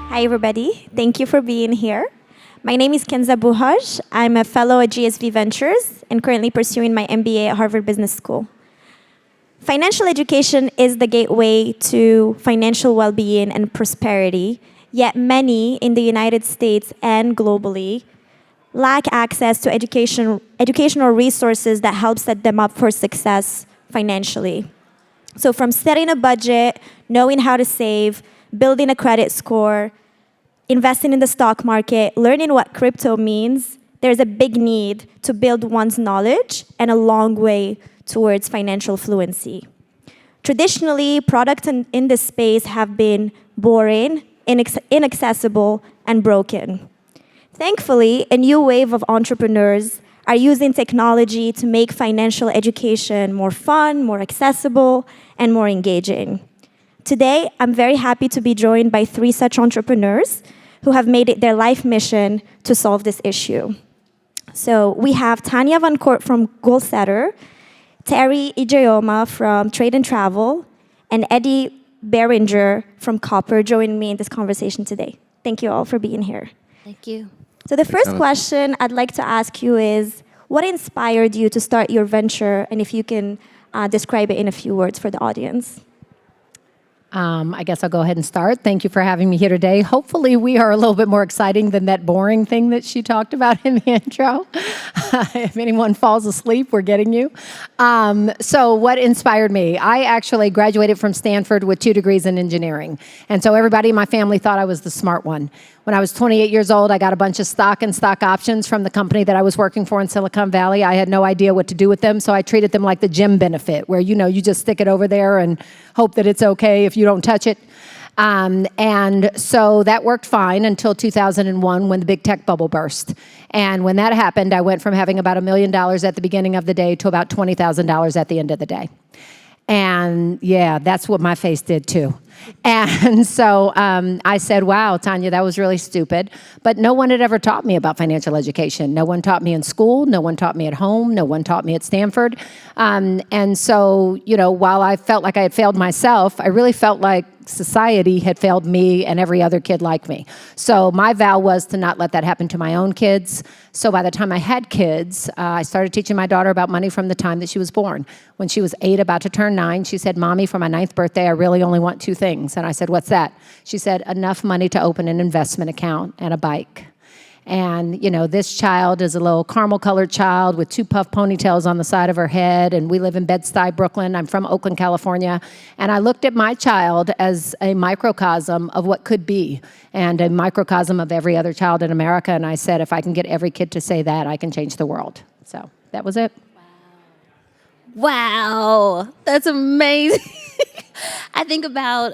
Hi, everybody. Thank you for being here. My name is Kenza Bouhaj. I'm a fellow at GSV Ventures and currently pursuing my MBA at Harvard Business School. Financial education is the gateway to financial well-being and prosperity, yet many in the United States and globally lack access to educational resources that help set them up for success financially. So from setting a budget, knowing how to save, building a credit score, investing in the stock market, learning what crypto means, there's a big need to build one's knowledge and a long way towards financial fluency. Traditionally, products in this space have been boring, inaccessible, and broken. Thankfully, a new wave of entrepreneurs are using technology to make financial education more fun, more accessible, and more engaging. Today, I'm very happy to be joined by 3 such entrepreneurs who have made it their life mission to solve this issue. So we have Tanya Van Court from Goalsetter, Teri Ijeoma from Trade and Travel, and Eddie Behringer from Copper joining me in this conversation today. Thank you all for being here. Thank you. So the first question I'd like to ask you is, what inspired you to start your venture, and if you can describe it in a few words for the audience? I guess I'll go ahead and start. Thank you for having me here today. Hopefully we are a little bit more exciting than that boring thing that she talked about in the intro. If anyone falls asleep, we're getting you. So what inspired me? I actually graduated from Stanford with 2 degrees in engineering. And so everybody in my family thought I was the smart one. When I was 28 years old, I got a bunch of stock and stock options from the company that I was working for in Silicon Valley. I had no idea what to do with them, so I treated them like the gym benefit, where you just stick it over there and hope that it's okay if you don't touch it. And so that worked fine until 2001 when the big tech bubble burst. And when that happened, I went from having about $1 million at the beginning of the day to about $20,000 at the end of the day. And yeah, that's what my face did too. And so I said, wow, Tanya, that was really stupid. But no one had ever taught me about financial education. No one taught me in school. No one taught me at home. No one taught me at Stanford. And so, while I felt like I had failed myself, I really felt like society had failed me and every other kid like me. So my vow was to not let that happen to my own kids. So by the time I had kids, I started teaching my daughter about money from the time that she was born. When she was 8, about to turn 9, she said, Mommy, for my 9th birthday, I really only want 2 things. And I said, what's that? She said, enough money to open an investment account and a bike. And, this child is a little caramel-colored child with 2 puff ponytails on the side of her head, and we live in Bed-Stuy, Brooklyn. I'm from Oakland, California. And I looked at my child as a microcosm of what could be, and a microcosm of every other child in America. And I said, if I can get every kid to say that, I can change the world. So that was it. Wow, that's amazing. I think about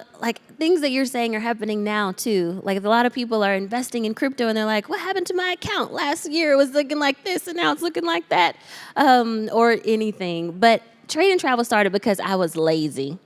things that you're saying are happening now too. Like a lot of people are investing in crypto and they're like, what happened to my account? Last year it was looking like this and now it's looking like that, or anything. But Trade and Travel started because I was lazy.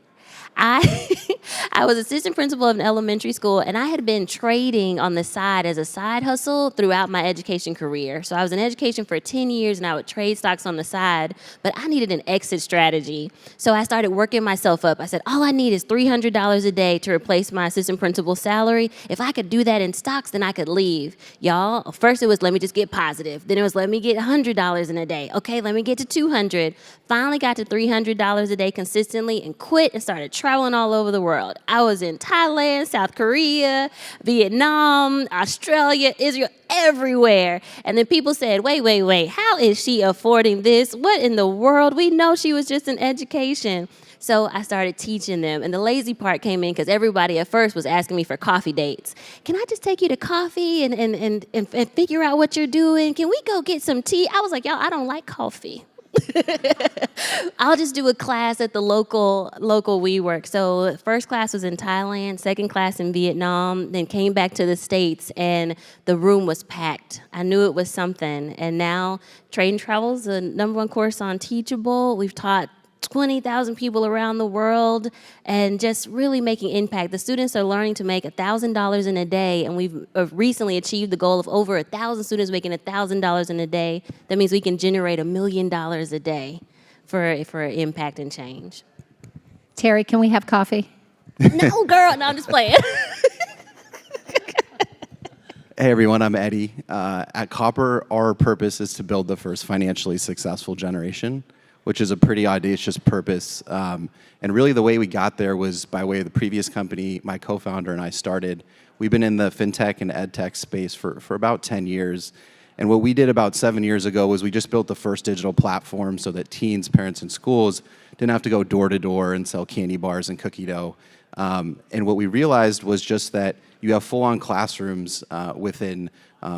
I was assistant principal of an elementary school, and I had been trading on the side as a side hustle throughout my education career. So I was in education for 10 years, and I would trade stocks on the side, but I needed an exit strategy. So I started working myself up. I said, all I need is $300 a day to replace my assistant principal's salary. If I could do that in stocks, then I could leave. Y'all, first it was, let me just get positive. Then it was, let me get $100 in a day. Okay, let me get to $200. Finally got to $300 a day consistently and quit and started traveling all over the world. I was in Thailand, South Korea, Vietnam, Australia, Israel, everywhere. And then people said, wait, how is she affording this? What in the world? We know she was just in education. So I started teaching them. And the lazy part came in because everybody at first was asking me for coffee dates. Can I just take you to coffee and figure out what you're doing? Can we go get some tea? I was like, y'all, I don't like coffee. I'll just do a class at the local WeWork. So first class was in Thailand, second class in Vietnam, then came back to the States, and the room was packed. I knew it was something. And now Trade and Travel is the #1 course on Teachable. We've taught 20,000 people around the world and just really making impact. The students are learning to make $1,000 in a day, and we've recently achieved the goal of over 1,000 students making $1,000 in a day. That means we can generate $1 million a day for impact and change. Teri, can we have coffee? No, girl. No, I'm just playing. Hey everyone, I'm Eddie. At Copper, our purpose is to build the first financially successful generation, which is a pretty audacious purpose. And really the way we got there was by way of the previous company my co-founder and I started. We've been in the fintech and edtech space for about 10 years. And what we did about 7 years ago was we just built the first digital platform so that teens, parents, and schools didn't have to go door to door and sell candy bars and cookie dough. And what we realized was just that you have full-on classrooms within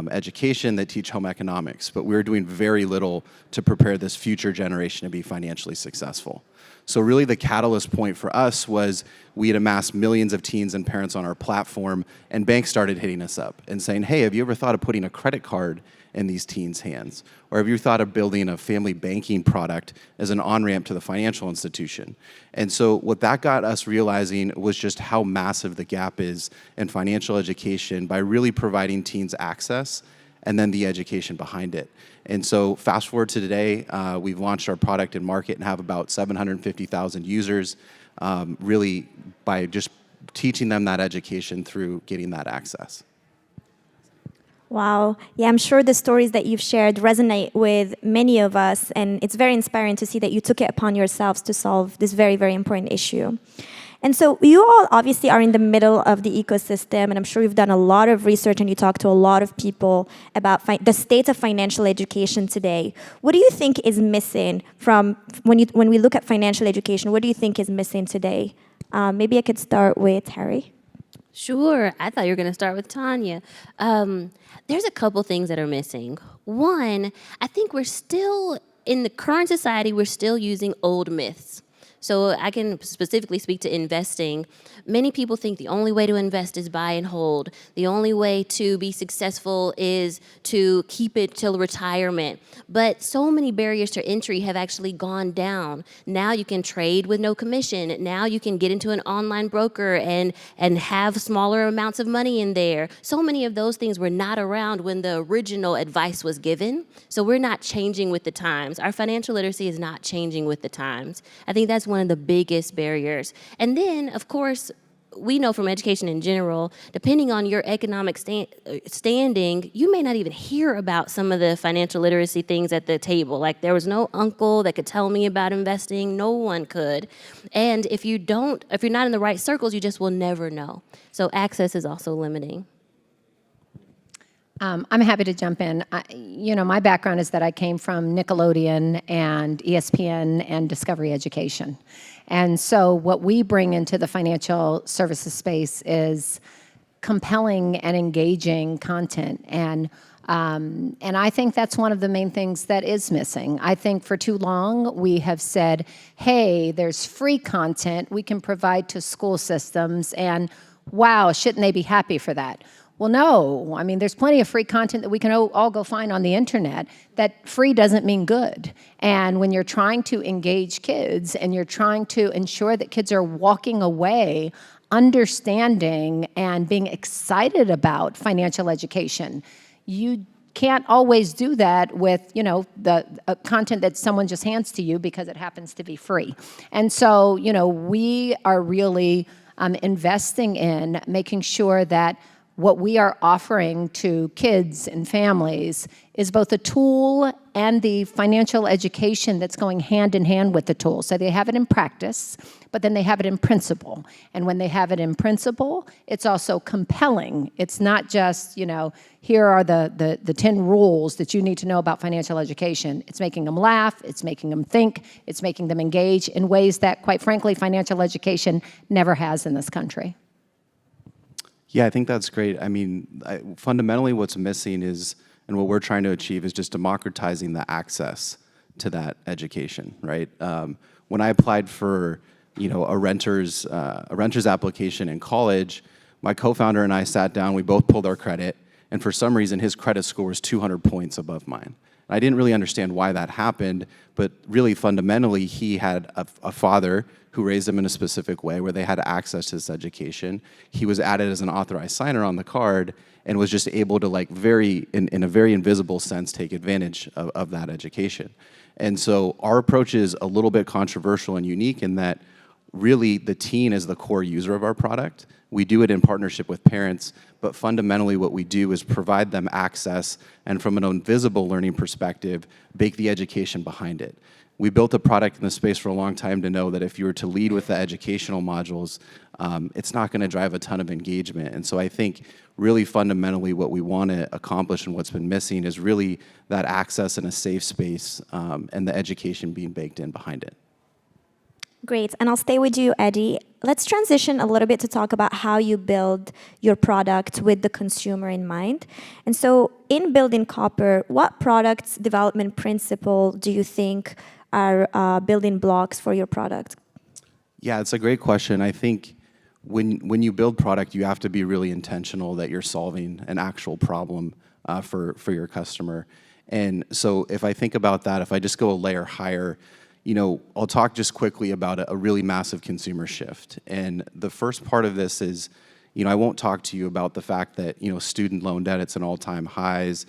education that teach home economics, but we were doing very little to prepare this future generation to be financially successful. So really the catalyst point for us was we had amassed millions of teens and parents on our platform, and banks started hitting us up and saying, hey, have you ever thought of putting a credit card in these teens' hands? Or have you thought of building a family banking product as an on-ramp to the financial institution? And so what that got us realizing was just how massive the gap is in financial education by really providing teens access and then the education behind it. And so fast forward to today, we've launched our product in market and have about 750,000 users, really by just teaching them that education through getting that access. Wow. Yeah, I'm sure the stories that you've shared resonate with many of us, and it's very inspiring to see that you took it upon yourselves to solve this very, very important issue. And so you all obviously are in the middle of the ecosystem, and I'm sure you've done a lot of research and you talk to a lot of people about the state of financial education today. What do you think is missing from, when we look at financial education, what do you think is missing today? Maybe I could start with Teri. Sure. I thought you were going to start with Tanya. There's a couple things that are missing. One, I think we're still, in the current society, we're still using old myths. So I can specifically speak to investing. Many people think the only way to invest is buy and hold. The only way to be successful is to keep it till retirement. But so many barriers to entry have actually gone down. Now you can trade with no commission. Now you can get into an online broker and have smaller amounts of money in there. So many of those things were not around when the original advice was given. So we're not changing with the times. Our financial literacy is not changing with the times. I think that's one of the biggest barriers. And then, of course, we know from education in general, depending on your economic standing, you may not even hear about some of the financial literacy things at the table. Like there was no uncle that could tell me about investing. No one could. And if you're not in the right circles, you just will never know. So access is also limiting. I'm happy to jump in. My background is that I came from Nickelodeon and ESPN and Discovery Education. And so what we bring into the financial services space is compelling and engaging content. And I think that's one of the main things that is missing. I think for too long we have said, hey, there's free content we can provide to school systems, and wow, shouldn't they be happy for that? Well, no. I mean, there's plenty of free content that we can all go find on the internet. That free doesn't mean good. And when you're trying to engage kids and you're trying to ensure that kids are walking away understanding and being excited about financial education, you can't always do that with, the content that someone just hands to you because it happens to be free. And so, we are really investing in making sure that what we are offering to kids and families is both a tool and the financial education that's going hand in hand with the tool. So they have it in practice, but then they have it in principle. And when they have it in principle, it's also compelling. It's not just, here are the 10 rules that you need to know about financial education. It's making them laugh, it's making them think, it's making them engage in ways that, quite frankly, financial education never has in this country. Yeah, I think that's great. I mean, fundamentally what's missing is, and what we're trying to achieve is just democratizing the access to that education, right? When I applied for, a renter's application in college, my co-founder and I sat down, we both pulled our credit, and for some reason his credit score was 200 points above mine. I didn't really understand why that happened, but really fundamentally he had a father who raised him in a specific way where they had access to this education. He was added as an authorized signer on the card and was just able to in a very invisible sense, take advantage of that education. And so our approach is a little bit controversial and unique in that really the teen is the core user of our product. We do it in partnership with parents, but fundamentally what we do is provide them access, and from an invisible learning perspective, bake the education behind it. We built a product in the space for a long time to know that if you were to lead with the educational modules, it's not going to drive a ton of engagement. And so I think really fundamentally what we want to accomplish and what's been missing is really that access in a safe space and the education being baked in behind it. Great, and I'll stay with you, Eddie. Let's transition a little bit to talk about how you build your product with the consumer in mind. And so in building Copper, what product development principle do you think are building blocks for your product? Yeah, it's a great question. I think when you build product, you have to be really intentional that you're solving an actual problem for your customer. And so if I think about that, if I just go a layer higher, I'll talk just quickly about a really massive consumer shift. And the first part of this is, I won't talk to you about the fact that, student loan debt, it's an all-time highs.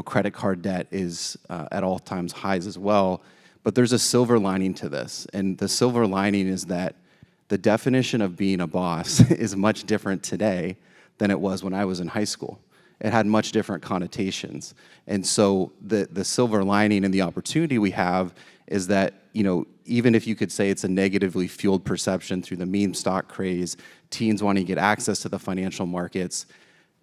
Credit card debt is at all-time highs as well. But there's a silver lining to this. And the silver lining is that the definition of being a boss is much different today than it was when I was in high school. It had much different connotations. And so the silver lining and the opportunity we have is that, even if you could say it's a negatively fueled perception through the meme stock craze, teens wanting to get access to the financial markets,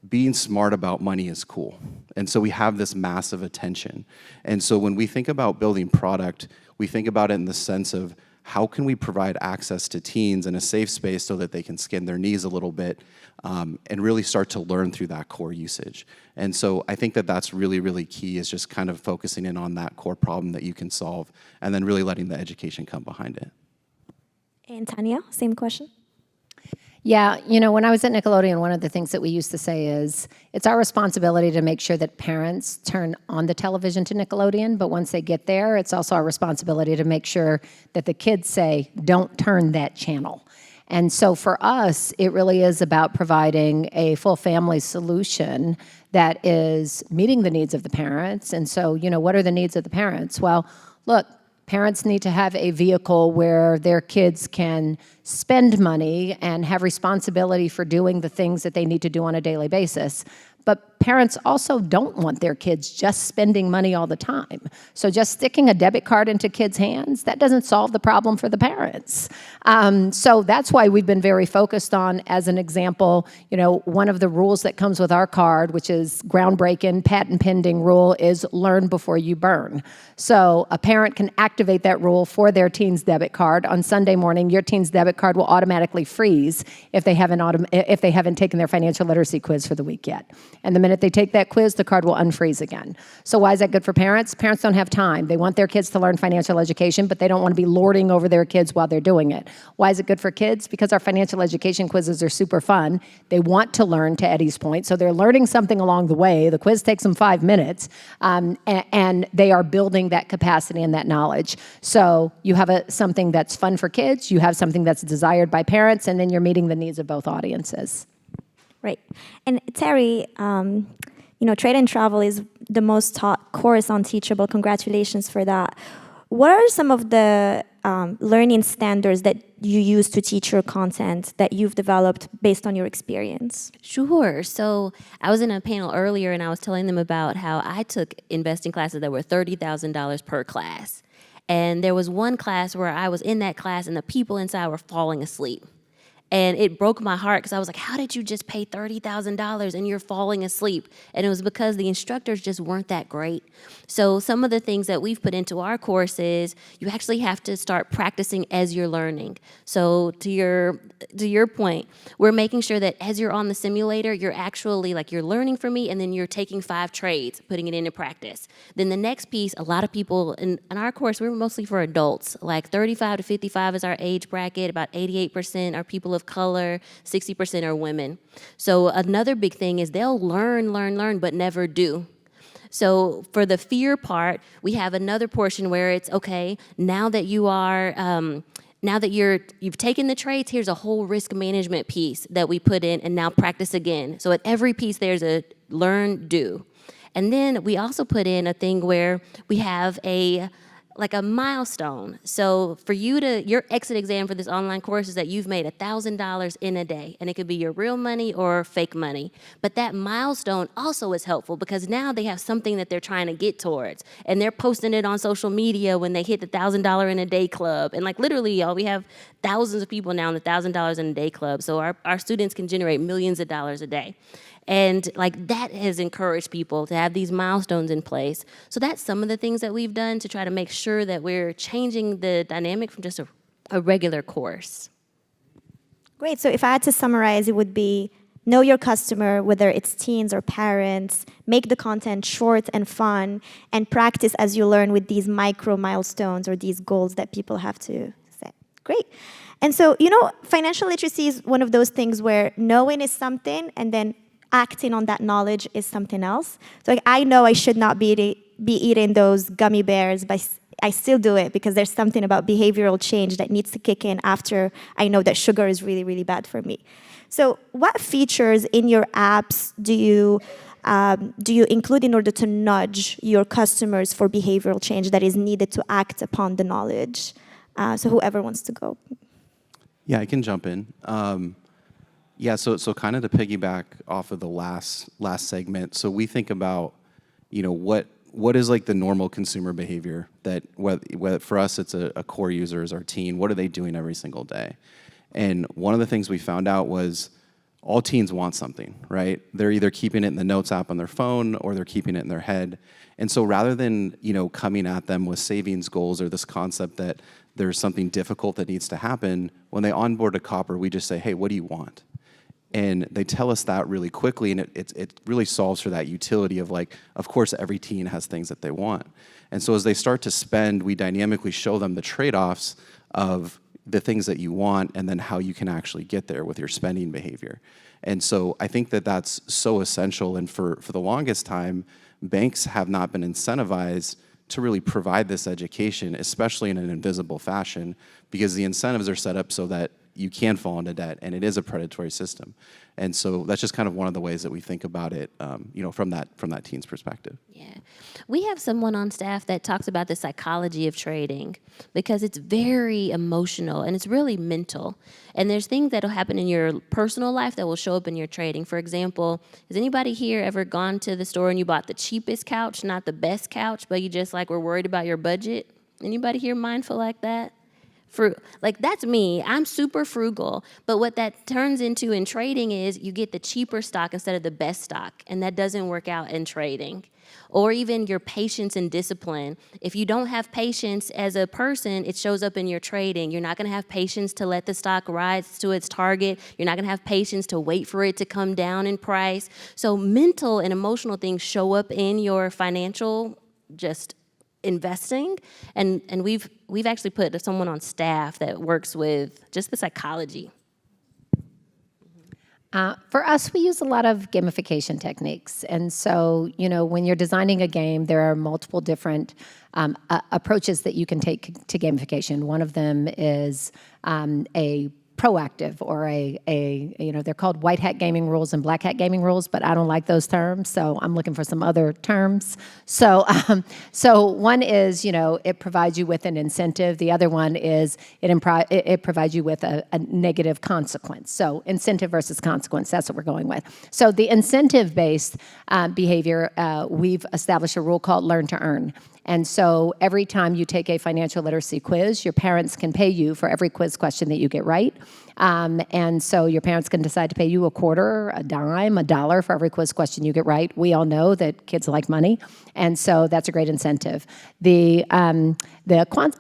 being smart about money is cool. And so we have this massive attention. And so when we think about building product, we think about it in the sense of how can we provide access to teens in a safe space so that they can skin their knees a little bit and really start to learn through that core usage. And so I think that that's really, really key, is just kind of focusing in on that core problem that you can solve and then really letting the education come behind it. And Tanya, same question. Yeah, when I was at Nickelodeon, one of the things that we used to say is it's our responsibility to make sure that parents turn on the television to Nickelodeon, but once they get there, it's also our responsibility to make sure that the kids say, don't turn that channel. And so for us, it really is about providing a full family solution that is meeting the needs of the parents. And so, what are the needs of the parents? Well, look, parents need to have a vehicle where their kids can spend money and have responsibility for doing the things that they need to do on a daily basis. But parents also don't want their kids just spending money all the time. So just sticking a debit card into kids' hands, that doesn't solve the problem for the parents. So that's why we've been very focused on, as an example, one of the rules that comes with our card, which is groundbreaking, patent pending rule, is learn before you burn. So a parent can activate that rule for their teen's debit card. On Sunday morning, your teen's debit card will automatically freeze if they haven't taken their financial literacy quiz for the week yet. And the minute they take that quiz, the card will unfreeze again. So why is that good for parents? Parents don't have time. They want their kids to learn financial education, but they don't want to be lording over their kids while they're doing it. Why is it good for kids? Because our financial education quizzes are super fun. They want to learn, to Eddie's point, so they're learning something along the way. The quiz takes them 5 minutes, and they are building that capacity and that knowledge. So you have something that's fun for kids, you have something that's desired by parents, and then you're meeting the needs of both audiences. Right. And Teri, Trade and Travel is the most taught course on Teachable. Congratulations for that. What are some of the learning standards that you use to teach your content that you've developed based on your experience? Sure. So I was in a panel earlier and I was telling them about how I took investing classes that were $30,000 per class. And there was one class where I was in that class and the people inside were falling asleep. And it broke my heart because I was like, how did you just pay $30,000 and you're falling asleep? And it was because the instructors just weren't that great. So some of the things that we've put into our courses, you actually have to start practicing as you're learning. So to your point, we're making sure that as you're on the simulator, you're actually you're learning from me and then you're taking 5 trades, putting it into practice. Then the next piece, a lot of people in our course, we're mostly for adults, 35 to 55 is our age bracket, about 88% are people of color, 60% are women. So another big thing is they'll learn, but never do. So for the fear part, we have another portion where it's, okay, now that you are, now that you've taken the trades, here's a whole risk management piece that we put in, and now practice again. So at every piece, there's a learn, do. And then we also put in a thing where we have like a milestone. So for you to, your exit exam for this online course is that you've made $1,000 in a day, and it could be your real money or fake money. But that milestone also is helpful because now they have something that they're trying to get towards, and they're posting it on social media when they hit the $1,000 in a day club. And like literally, y'all, we have thousands of people now in the $1,000 in a day club. So our students can generate millions of dollars a day. And like that has encouraged people to have these milestones in place. So that's some of the things that we've done to try to make sure that we're changing the dynamic from just a regular course. Great. So if I had to summarize, it would be know your customer, whether it's teens or parents, make the content short and fun, and practice as you learn with these micro milestones or these goals that people have to set. Great. And so, financial literacy is one of those things where knowing is something, and then acting on that knowledge is something else. So like, I know I should not be eating those gummy bears, but I still do it because there's something about behavioral change that needs to kick in after I know that sugar is really, really bad for me. So what features in your apps do you include in order to nudge your customers for behavioral change that is needed to act upon the knowledge? So whoever wants to go. Yeah, I can jump in. Yeah, so kind of to piggyback off of the last segment, so we think about, what is like the normal consumer behavior that, whether for us it's a core user is our teen, what are they doing every single day? And one of the things we found out was all teens want something, right? They're either keeping it in the Notes app on their phone or they're keeping it in their head. And so rather than, coming at them with savings goals or this concept that there's something difficult that needs to happen, when they onboard a Copper, we just say, hey, what do you want? And they tell us that really quickly, and it really solves for that utility of like, of course, every teen has things that they want. And so as they start to spend, we dynamically show them the trade-offs of the things that you want and then how you can actually get there with your spending behavior. And so I think that that's so essential. And for the longest time, banks have not been incentivized to really provide this education, especially in an invisible fashion, because the incentives are set up so that you can fall into debt, and it is a predatory system. And so that's just kind of one of the ways that we think about it, from that teen's perspective. Yeah. We have someone on staff that talks about the psychology of trading because it's very emotional and it's really mental. And there's things that will happen in your personal life that will show up in your trading. For example, has anybody here ever gone to the store and you bought the cheapest couch, not the best couch, but you just like were worried about your budget? Anybody here mindful like that? Like that's me. I'm super frugal, but what that turns into in trading is you get the cheaper stock instead of the best stock, and that doesn't work out in trading. Or even your patience and discipline. If you don't have patience as a person, it shows up in your trading. You're not going to have patience to let the stock rise to its target. You're not going to have patience to wait for it to come down in price. So mental and emotional things show up in your financial just investing, and we've actually put someone on staff that works with just the psychology. For us, we use a lot of gamification techniques. And so, when you're designing a game, there are multiple different approaches that you can take to gamification. One of them is a proactive or they're called white hat gaming rules and black hat gaming rules, but I don't like those terms, so I'm looking for some other terms. So one is, it provides you with an incentive. The other one is it provides you with a negative consequence. So incentive versus consequence, that's what we're going with. So the incentive-based behavior, we've established a rule called learn to earn. And so every time you take a financial literacy quiz, your parents can pay you for every quiz question that you get right. And so your parents can decide to pay you a quarter, a dime, $1 for every quiz question you get right. We all know that kids like money, and so that's a great incentive. The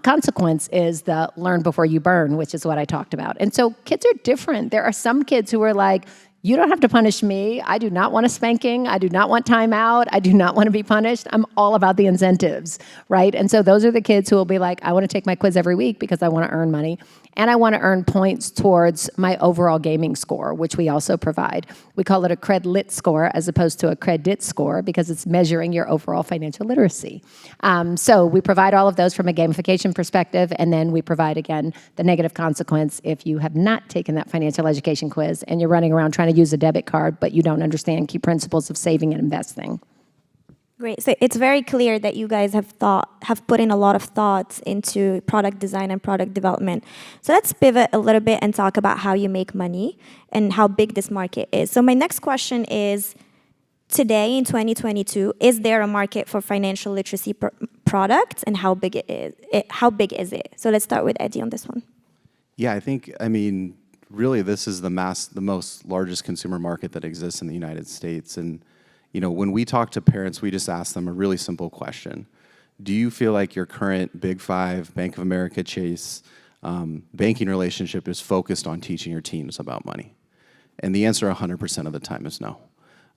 consequence is the learn before you burn, which is what I talked about. And so kids are different. There are some kids who are like, you don't have to punish me. I do not want a spanking. I do not want time out. I do not want to be punished. I'm all about the incentives, right? And so those are the kids who will be like, I want to take my quiz every week because I want to earn money. And I want to earn points towards my overall gaming score, which we also provide. We call it a cred-lit score as opposed to a cred-dit score because it's measuring your overall financial literacy. So we provide all of those from a gamification perspective, and then we provide, again, the negative consequence if you have not taken that financial education quiz and you're running around trying to use a debit card, but you don't understand key principles of saving and investing. Great. So it's very clear that you guys have put in a lot of thoughts into product design and product development. So let's pivot a little bit and talk about how you make money and how big this market is. So my next question is, today in 2022, is there a market for financial literacy products, and how big it is? How big is it? So let's start with Eddie on this one. Yeah, I mean, really, this is the most largest consumer market that exists in the United States. And, when we talk to parents, we just ask them a really simple question. Do you feel like your current Big Five, Bank of America, Chase, banking relationship is focused on teaching your teens about money? And the answer 100% of the time is no.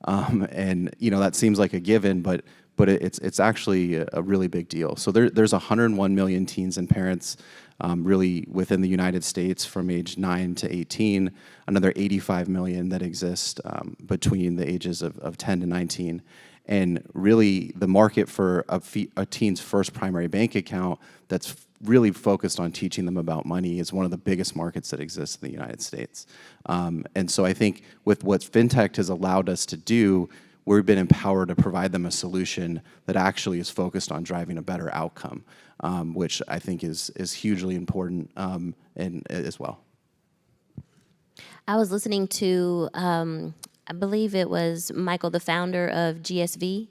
And, that seems like a given, but it's actually a really big deal. So there's 101 million teens and parents really within the United States from age 9 to 18, another 85 million that exist between the ages of 10 to 19. And really the market for a teen's first primary bank account that's really focused on teaching them about money is one of the biggest markets that exists in the United States. And so I think with what FinTech has allowed us to do, we've been empowered to provide them a solution that actually is focused on driving a better outcome, which I think is hugely important and as well. I was listening to, I believe it was Michael, the founder of GSV,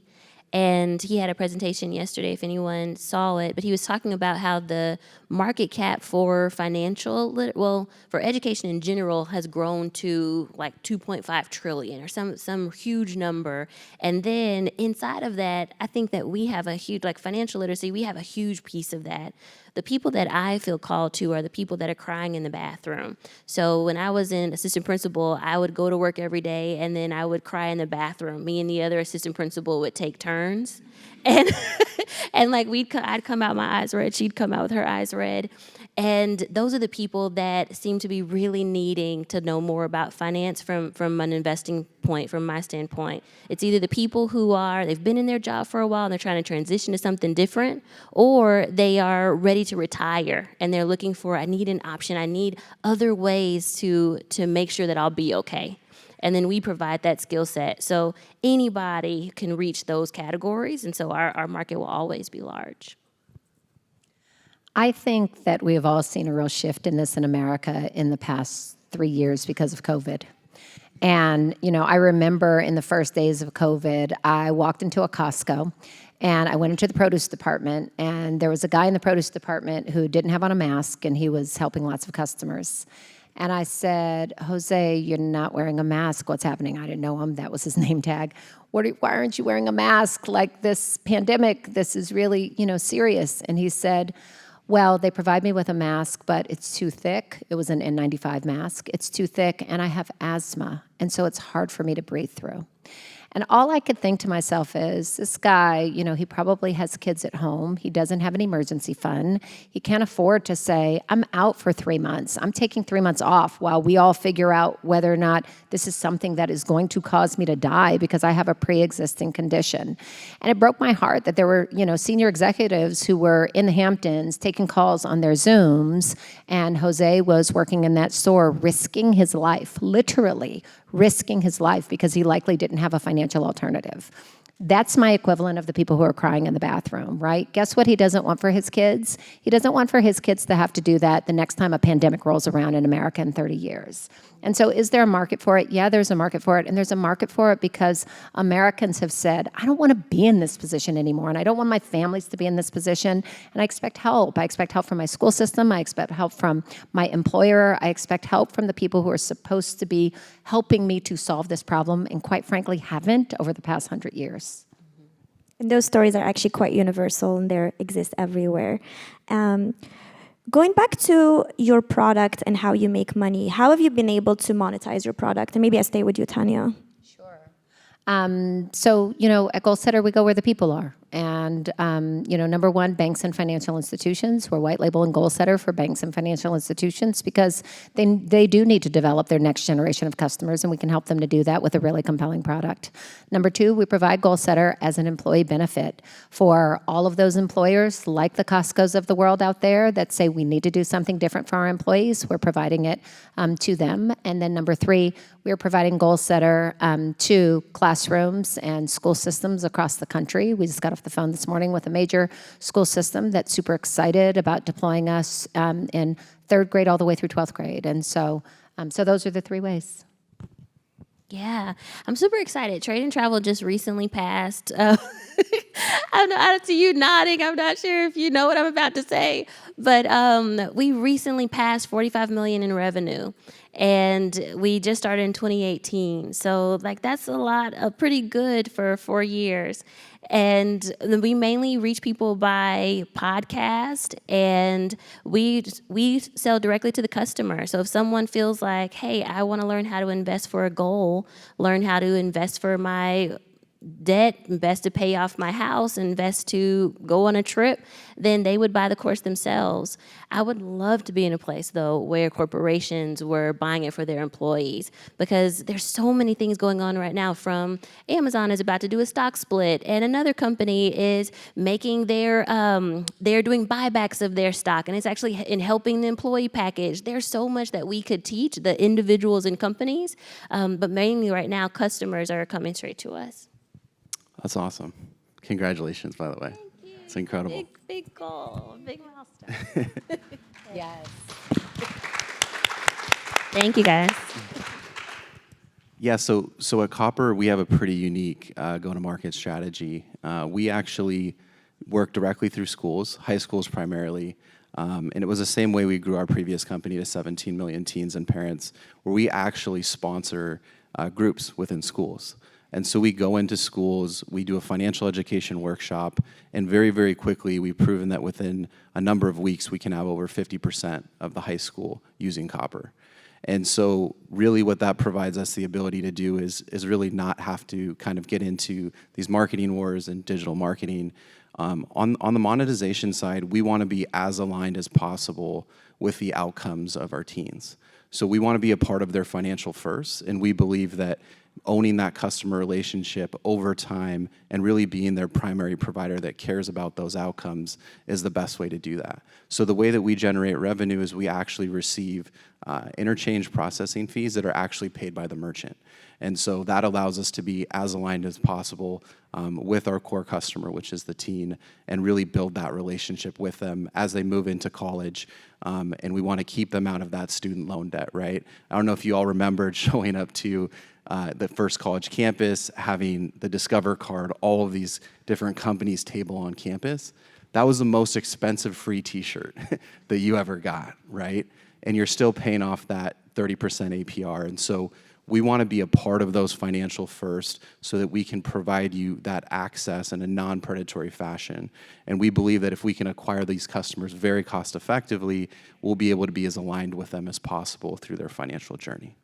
and he had a presentation yesterday, if anyone saw it, but he was talking about how the market cap for for education in general has grown to like 2.5 trillion or some huge number. And then inside of that, I think that we have a huge, like financial literacy, we have a huge piece of that. The people that I feel called to are the people that are crying in the bathroom. So when I was in assistant principal, I would go to work every day and then I would cry in the bathroom. Me and the other assistant principal would take turns. And and like I'd come out my eyes red, she'd come out with her eyes red. And those are the people that seem to be really needing to know more about finance from an investing point, from my standpoint. It's either the people who they've been in their job for a while and they're trying to transition to something different, or they are ready to retire and they're looking for, I need an option, I need other ways to make sure that I'll be okay. And then we provide that skill set. So anybody can reach those categories, and so our market will always be large. I think that we have all seen a real shift in this in America in the past 3 years because of COVID. And, I remember in the first days of COVID, I walked into a Costco and I went into the produce department, and there was a guy in the produce department who didn't have on a mask, and he was helping lots of customers. And I said, Jose, you're not wearing a mask. What's happening? I didn't know him. That was his name tag. Why aren't you wearing a mask? Like, this pandemic, this is really, serious. And he said, well, they provide me with a mask, but it's too thick. It was an N95 mask. It's too thick, and I have asthma, and so it's hard for me to breathe through. And all I could think to myself is, this guy, he probably has kids at home. He doesn't have an emergency fund. He can't afford to say, I'm out for 3 months. I'm taking 3 months off while we all figure out whether or not this is something that is going to cause me to die because I have a pre-existing condition. And it broke my heart that there were, senior executives who were in the Hamptons taking calls on their Zooms, and Jose was working in that store risking his life, literally risking his life, because he likely didn't have a financial alternative. That's my equivalent of the people who are crying in the bathroom, right? Guess what he doesn't want for his kids? He doesn't want for his kids to have to do that the next time a pandemic rolls around in America in 30 years. And so is there a market for it? Yeah, there's a market for it. And there's a market for it because Americans have said, I don't want to be in this position anymore, and I don't want my families to be in this position, and I expect help. I expect help from my school system. I expect help from my employer. I expect help from the people who are supposed to be helping me to solve this problem, and quite frankly haven't over the past 100 years. And those stories are actually quite universal, and they exist everywhere. Going back to your product and how you make money, how have you been able to monetize your product? And maybe I stay with you, Tanya. Sure. So, at Goalsetter, we go where the people are. And, number one, banks and financial institutions. We're white label and Goalsetter for banks and financial institutions because they do need to develop their next generation of customers, and we can help them to do that with a really compelling product. Number two, we provide Goalsetter as an employee benefit for all of those employers like the Costcos of the world out there that say we need to do something different for our employees. We're providing it to them. And then number three, we're providing Goalsetter to classrooms and school systems across the country. We just got off the phone this morning with a major school system that's super excited about deploying us in 3rd grade all the way through 12th grade. And so those are the 3 ways. Yeah, I'm super excited. Trade and travel just recently passed. I see you nodding. I'm not sure if you know what I'm about to say, but we recently passed $45 million in revenue, and we just started in 2018. So that's a lot, pretty good for 4 years. And we mainly reach people by podcast, and we sell directly to the customer. So if someone feels like, hey, I want to learn how to invest for a goal, learn how to invest for my debt, invest to pay off my house, invest to go on a trip, then they would buy the course themselves. I would love to be in a place, though, where corporations were buying it for their employees, because there's so many things going on right now. From Amazon is about to do a stock split, and another company is making they're doing buybacks of their stock, and it's actually in helping the employee package. There's so much that we could teach the individuals and companies, but mainly right now, customers are coming straight to us. That's awesome. Congratulations, by the way. Thank you. It's incredible. Big goal, big milestone. Yes. Thank you, guys. Yeah, so at Copper, we have a pretty unique go-to-market strategy. We actually work directly through schools, high schools primarily, and it was the same way we grew our previous company to 17 million teens and parents, where we actually sponsor groups within schools. And so we go into schools, we do a financial education workshop, and very, very quickly we've proven that within a number of weeks we can have over 50% of the high school using Copper. And so really what that provides us the ability to do is really not have to kind of get into these marketing wars and digital marketing. On the monetization side, we want to be as aligned as possible with the outcomes of our teens. So we want to be a part of their financial first, and we believe that owning that customer relationship over time and really being their primary provider that cares about those outcomes is the best way to do that. So the way that we generate revenue is we actually receive interchange processing fees that are actually paid by the merchant. And so that allows us to be as aligned as possible with our core customer, which is the teen, and really build that relationship with them as they move into college. And we want to keep them out of that student loan debt, right? I don't know if you all remembered showing up to the first college campus, having the Discover card, all of these different companies' table on campus. That was the most expensive free t-shirt that you ever got, right? And you're still paying off that 30% APR. And so we want to be a part of those financial first so that we can provide you that access in a non-predatory fashion. And we believe that if we can acquire these customers very cost effectively, we'll be able to be as aligned with them as possible through their financial journey.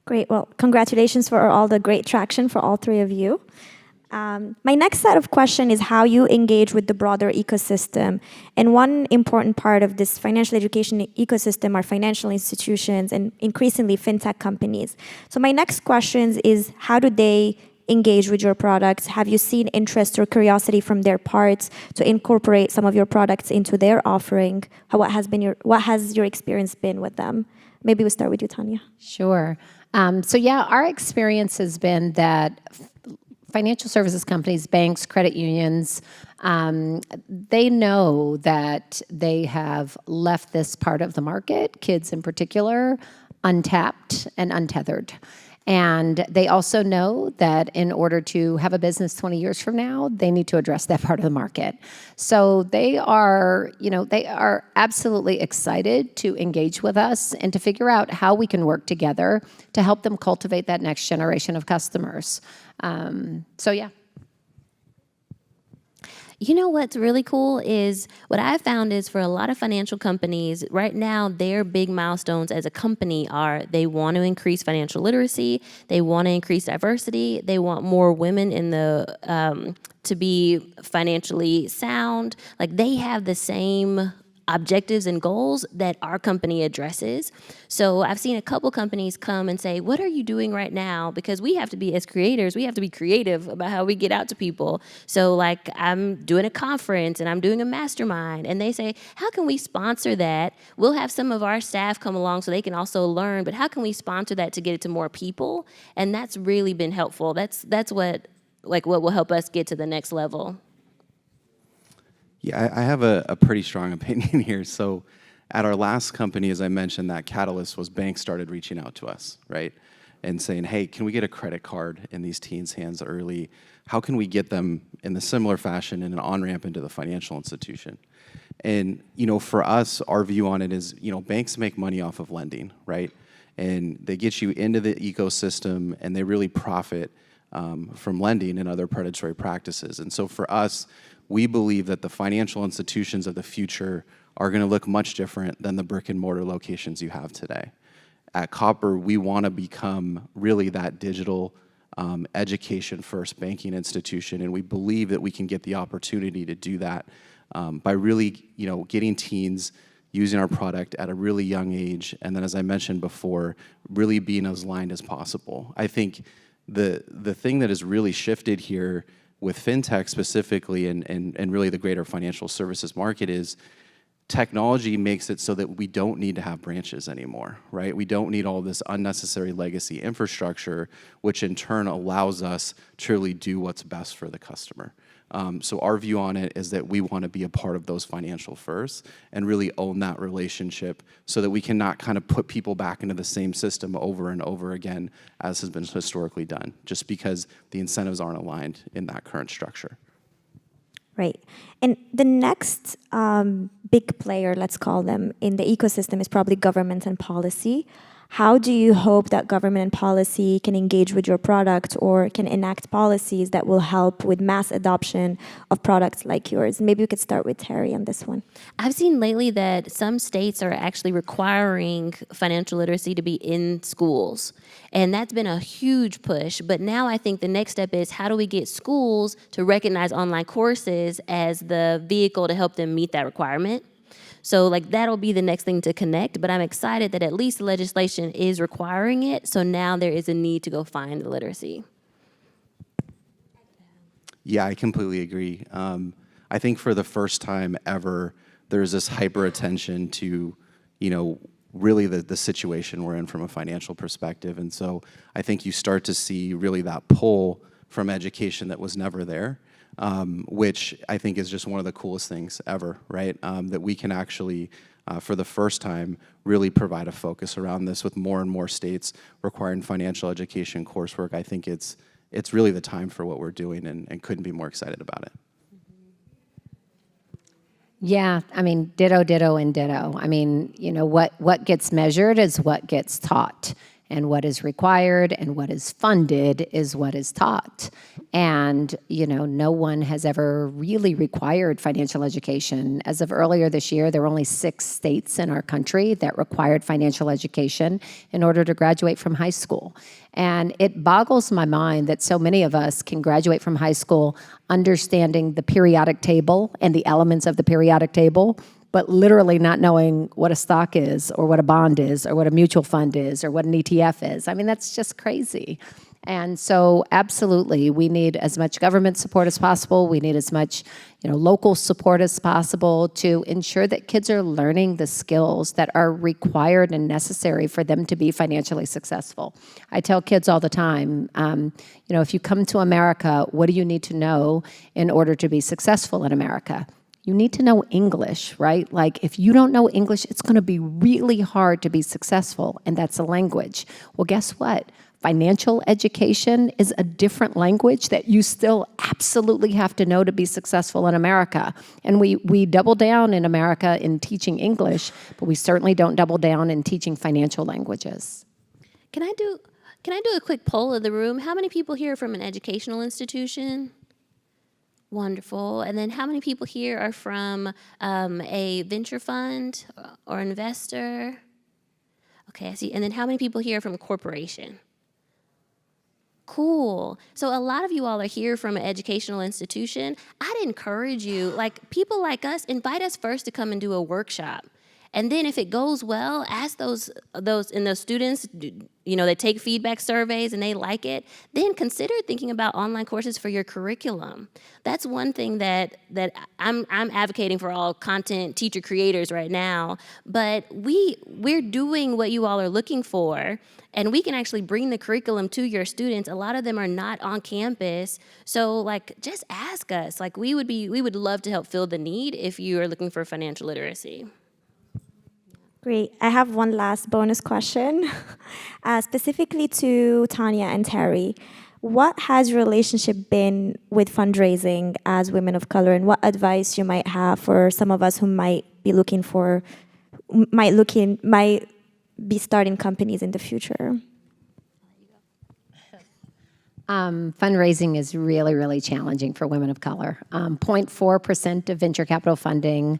Great. Well, congratulations for all the great traction for all 3 of you. My next set of questions is how you engage with the broader ecosystem. And one important part of this financial education ecosystem are financial institutions and increasingly fintech companies. So my next question is, how do they engage with your products? Have you seen interest or curiosity from their parts to incorporate some of your products into their offering? What has your experience been with them? Maybe we'll start with you, Tanya. Sure. Our experience has been that financial services companies, banks, credit unions, they know that they have left this part of the market, kids in particular, untapped and untethered. And they also know that in order to have a business 20 years from now, they need to address that part of the market. So they are absolutely excited to engage with us and to figure out how we can work together to help them cultivate that next generation of customers. You know what's really cool is what I've found is for a lot of financial companies right now, their big milestones as a company are they want to increase financial literacy, they want to increase diversity, they want more women in the to be financially sound. Like they have the same objectives and goals that our company addresses. So I've seen a couple companies come and say, what are you doing right now? Because we have to be, as creators, we have to be creative about how we get out to people. So like I'm doing a conference and I'm doing a mastermind and they say, how can we sponsor that? We'll have some of our staff come along so they can also learn, but how can we sponsor that to get it to more people? And that's really been helpful. That's what will help us get to the next level. Yeah, I have a pretty strong opinion here. So at our last company, as I mentioned, that catalyst was banks started reaching out to us, right? And saying, hey, can we get a credit card in these teens' hands early? How can we get them in the similar fashion in an on-ramp into the financial institution? And, for us, our view on it is, banks make money off of lending, right? And they get you into the ecosystem and they really profit from lending and other predatory practices. And so for us, we believe that the financial institutions of the future are going to look much different than the brick and mortar locations you have today. At Copper, we want to become really that digital education-first banking institution, and we believe that we can get the opportunity to do that by really, getting teens using our product at a really young age, and then, as I mentioned before, really being as aligned as possible. I think the thing that has really shifted here with fintech specifically and really the greater financial services market is technology makes it so that we don't need to have branches anymore, right? We don't need all this unnecessary legacy infrastructure, which in turn allows us to really do what's best for the customer. So our view on it is that we want to be a part of those financial firsts and really own that relationship so that we can not kind of put people back into the same system over and over again as has been historically done, just because the incentives aren't aligned in that current structure. Right. And the next big player, let's call them, in the ecosystem is probably government and policy. How do you hope that government and policy can engage with your product or can enact policies that will help with mass adoption of products like yours? Maybe we could start with Teri on this one. I've seen lately that some states are actually requiring financial literacy to be in schools. And that's been a huge push. But now I think the next step is how do we get schools to recognize online courses as the vehicle to help them meet that requirement? So that'll be the next thing to connect, but I'm excited that at least the legislation is requiring it, so now there is a need to go find the literacy. Yeah, I completely agree. I think for the first time ever, there's this hyper attention to, really the situation we're in from a financial perspective. And so I think you start to see really that pull from education that was never there. Which I think is just one of the coolest things ever, right? That we can actually, for the first time, really provide a focus around this with more and more states requiring financial education coursework. I think it's really the time for what we're doing and couldn't be more excited about it. Yeah, ditto, ditto, and ditto. What gets measured is what gets taught. And what is required and what is funded is what is taught. And, no one has ever really required financial education. As of earlier this year, there were only 6 states in our country that required financial education in order to graduate from high school. And it boggles my mind that so many of us can graduate from high school understanding the periodic table and the elements of the periodic table, but literally not knowing what a stock is or what a bond is or what a mutual fund is or what an ETF is. That's just crazy. And so absolutely, we need as much government support as possible. We need as much local support as possible to ensure that kids are learning the skills that are required and necessary for them to be financially successful. I tell kids all the time, if you come to America, what do you need to know in order to be successful in America? You need to know English, right? If you don't know English, it's going to be really hard to be successful, and that's a language. Well, guess what? Financial education is a different language that you still absolutely have to know to be successful in America. And we double down in America in teaching English, but we certainly don't double down in teaching financial languages. Can I do a quick poll of the room? How many people here are from an educational institution? Wonderful. And then how many people here are from a venture fund or investor? Okay, I see. And then how many people here are from a corporation? Cool. So a lot of you all are here from an educational institution. I'd encourage you, like people like us, invite us first to come and do a workshop. And then if it goes well, ask those students, they take feedback surveys and they like it, then consider thinking about online courses for your curriculum. That's one thing that I'm advocating for all content teacher creators right now. But we're doing what you all are looking for, and we can actually bring the curriculum to your students. A lot of them are not on campus, so just ask us. We would love to help fill the need if you are looking for financial literacy. Great. I have one last bonus question, specifically to Tanya and Teri. What has your relationship been with fundraising as women of color, and what advice you might have for some of us who might be starting companies in the future? Fundraising is really, really challenging for women of color. 0.4% of venture capital funding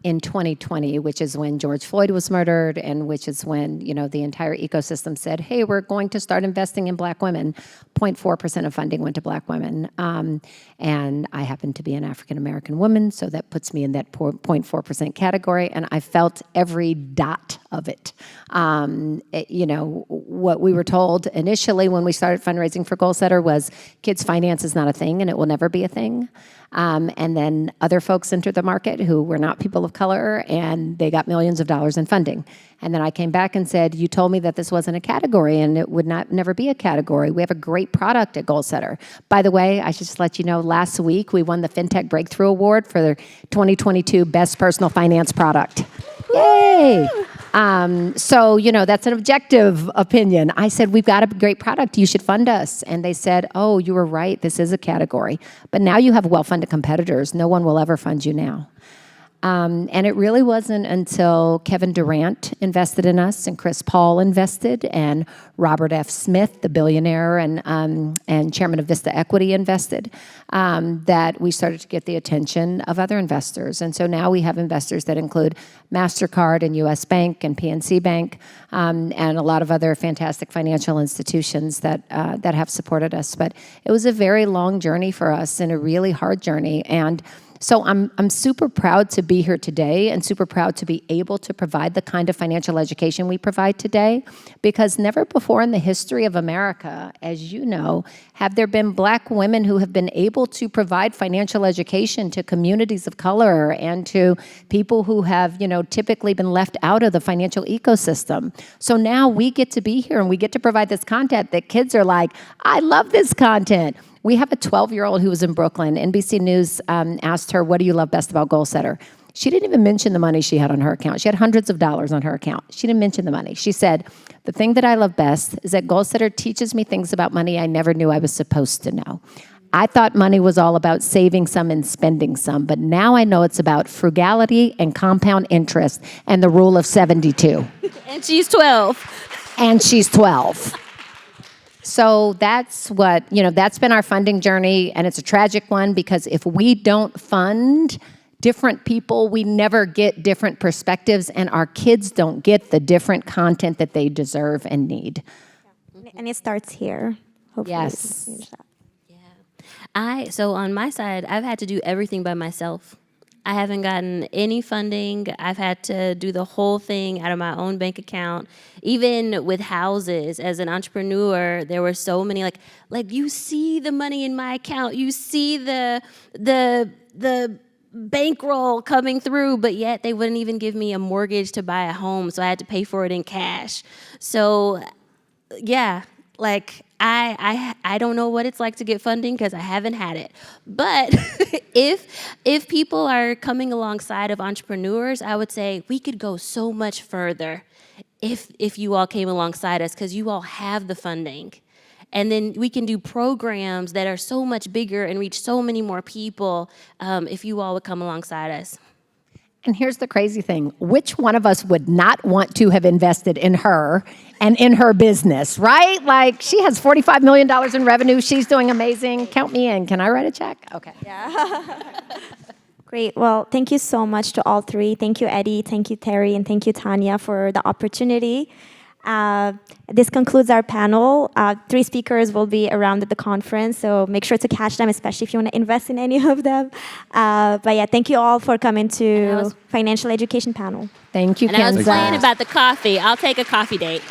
in 2020, which is when George Floyd was murdered, and which is when the entire ecosystem said, "Hey, we're going to start investing in Black women." 0.4% of funding went to Black women, and I happen to be an African American woman, so that puts me in that 0.4% category, and I felt every dot of it. What we were told initially when we started fundraising for Goalsetter was kids' finance is not a thing, and it will never be a thing. And then other folks entered the market who were not people of color, and they got millions of dollars in funding. And then I came back and said, "You told me that this wasn't a category, and it would never be a category. We have a great product at Goalsetter." By the way, I should just let you know, last week we won the FinTech Breakthrough Award for the 2022 Best Personal Finance Product. Yay! So, that's an objective opinion. I said, "We've got a great product. You should fund us." And they said, "Oh, you were right. This is a category. But now you have well-funded competitors. No one will ever fund you now." And it really wasn't until Kevin Durant invested in us, and Chris Paul invested, and Robert F. Smith, the billionaire and chairman of Vista Equity, invested, that we started to get the attention of other investors. And so now we have investors that include MasterCard and U.S. Bank and PNC Bank, and a lot of other fantastic financial institutions that have supported us. But it was a very long journey for us and a really hard journey. And so I'm super proud to be here today, and super proud to be able to provide the kind of financial education we provide today, because never before in the history of America, as you know, have there been Black women who have been able to provide financial education to communities of color and to people who have, typically been left out of the financial ecosystem. So now we get to be here and we get to provide this content that kids are like, "I love this content." We have a 12-year-old who was in Brooklyn. NBC News asked her, "What do you love best about Goalsetter?" She didn't even mention the money she had on her account. She had hundreds of dollars on her account. She didn't mention the money. She said, "The thing that I love best is that Goalsetter teaches me things about money I never knew I was supposed to know. I thought money was all about saving some and spending some, but now I know it's about frugality and compound interest and the rule of 72. And she's 12. And she's 12. So that's that's been our funding journey, and it's a tragic one, because if we don't fund different people, we never get different perspectives, and our kids don't get the different content that they deserve and need. And it starts here. Hopefully Yes. we can change that. So on my side, I've had to do everything by myself. I haven't gotten any funding. I've had to do the whole thing out of my own bank account. Even with houses, as an entrepreneur, there were so many, like you see the money in my account, you see the bankroll coming through, but yet they wouldn't even give me a mortgage to buy a home, so I had to pay for it in cash. So, yeah, I don't know what it's like to get funding because I haven't had it. But if people are coming alongside of entrepreneurs, I would say we could go so much further if you all came alongside us, because you all have the funding. And then we can do programs that are so much bigger and reach so many more people if you all would come alongside us. And here's the crazy thing. Which one of us would not want to have invested in her and in her business, right? Like, she has $45 million in revenue. She's doing amazing. Count me in. Can I write a check? Okay. Great. Well, thank you so much to all three. Thank you, Eddie. Thank you, Teri. And thank you, Tanya, for the opportunity. This concludes our panel. 3 speakers will be around at the conference, so make sure to catch them, especially if you want to invest in any of them. But yeah, thank you all for coming to financial education panel. Thank you, And I was Kenza. playing about the coffee. I'll take a coffee date.